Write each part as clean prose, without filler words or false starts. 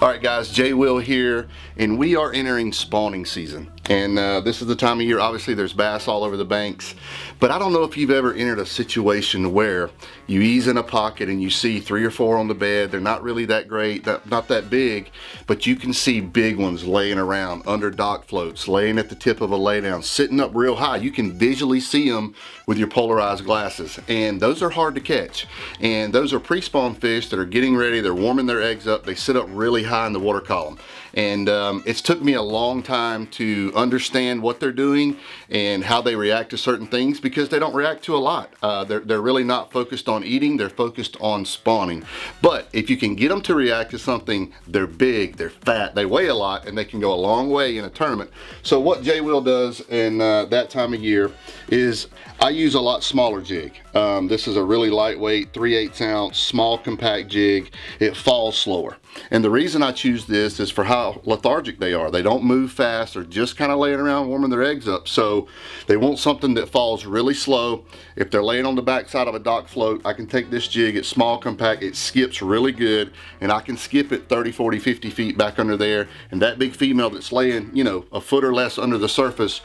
Alright guys, J Will here, and we are entering spawning season. And this is the time of year, obviously there's bass all over the banks, but I don't know if you've ever entered a situation where you ease in a pocket and you see 3 or 4 on the bed. They're not really that great, not that big, but you can see big ones laying around under dock floats, laying at the tip of a laydown, sitting up real high. You can visually see them with your polarized glasses, and those are hard to catch. And those are pre-spawn fish that are getting ready, they're warming their eggs up, they sit up really high in the water column. And it's took me a long time to understand what they're doing and how they react to certain things, because they don't react to a lot. They're really not focused on eating, they're focused on spawning. But if you can get them to react to something, they're big, they're fat, they weigh a lot, and they can go a long way in a tournament. So what J Will does in that time of year is I use a lot smaller jig. This is a really lightweight 3/8 ounce small compact jig. It falls slower. And the reason I choose this is for how lethargic they are. They don't move fast, they're just kind of laying around warming their eggs up. So they want something that falls really slow. If they're laying on the backside of a dock float, I can take this jig, it's small compact, it skips really good, and I can skip it 30, 40, 50 feet back under there, and that big female that's laying, you know, a foot or less under the surface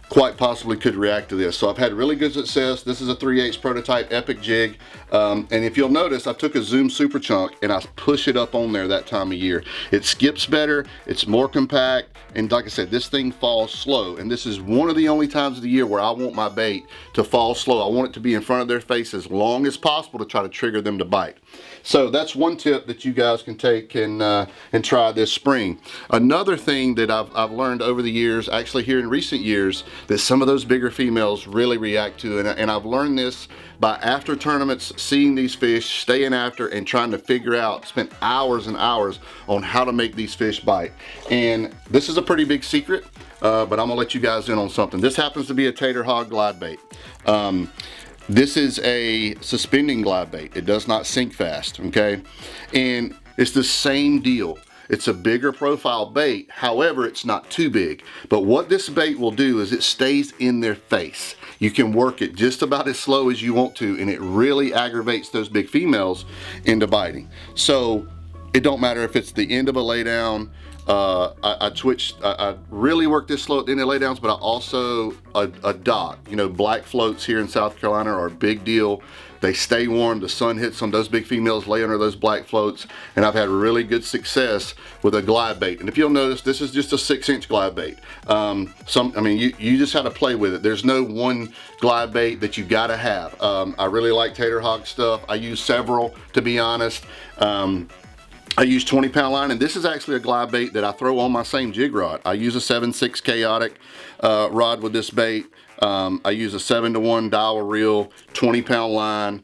quite possibly could react to this. So I've had really good success. This is a 3/8 prototype epic jig. And if you'll notice, I took a Zoom Super Chunk and I push it up on there that time of year. It skips better, it's more compact, and like I said, this thing falls slow. And this is one of the only times of the year where I want my bait to fall slow. I want it to be in front of their face as long as possible to try to trigger them to bite. So that's one tip that you guys can take and try this spring. Another thing that I've learned over the years, actually here in recent years, that some of those bigger females really react to, and I've learned this by after tournaments, seeing these fish, staying after and trying to figure out, spent hours and hours on how to make these fish bite. And this is a pretty big secret, but I'm gonna let you guys in on something. This happens to be a tater hog glide bait. This is a suspending glide bait. It does not sink fast, okay? And it's the same deal. It's a bigger profile bait, however, it's not too big. But what this bait will do is it stays in their face. You can work it just about as slow as you want to, and it really aggravates those big females into biting. So it don't matter if it's the end of a laydown. I really work this slow at the end of laydowns, but I also a dock. You know, black floats here in South Carolina are a big deal. They stay warm, the sun hits them, those big females lay under those black floats, and I've had really good success with a glide bait. And if you'll notice, this is just a 6-inch glide bait. I mean, you just have to play with it. There's no one glide bait that you gotta have. I really like tater hog stuff. I use several, to be honest. I use 20-pound line, and this is actually a glide bait that I throw on my same jig rod. I use a 7/6 chaotic rod with this bait. I use a 7-to-1 dowel reel, 20-pound line.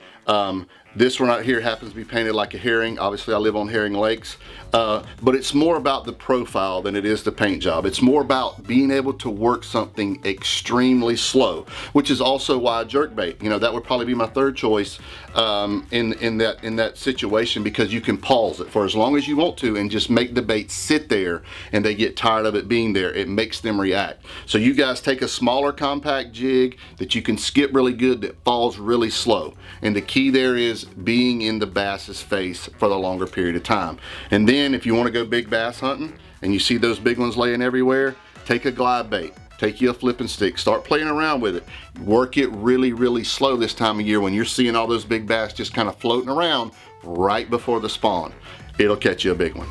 This one right here happens to be painted like a herring. Obviously, I live on herring lakes. But it's more about the profile than it is the paint job. It's more about being able to work something extremely slow, which is also why I jerk bait. You know, that would probably be my third choice in that situation, because you can pause it for as long as you want to and just make the bait sit there, and they get tired of it being there. It makes them react. So you guys take a smaller compact jig that you can skip really good, that falls really slow. And the key there is being in the bass's face for the longer period of time. And then if you want to go big bass hunting and you see those big ones laying everywhere, take a glide bait, take you a flipping stick, start playing around with it. Work it really, really slow this time of year when you're seeing all those big bass just kind of floating around right before the spawn. It'll catch you a big one.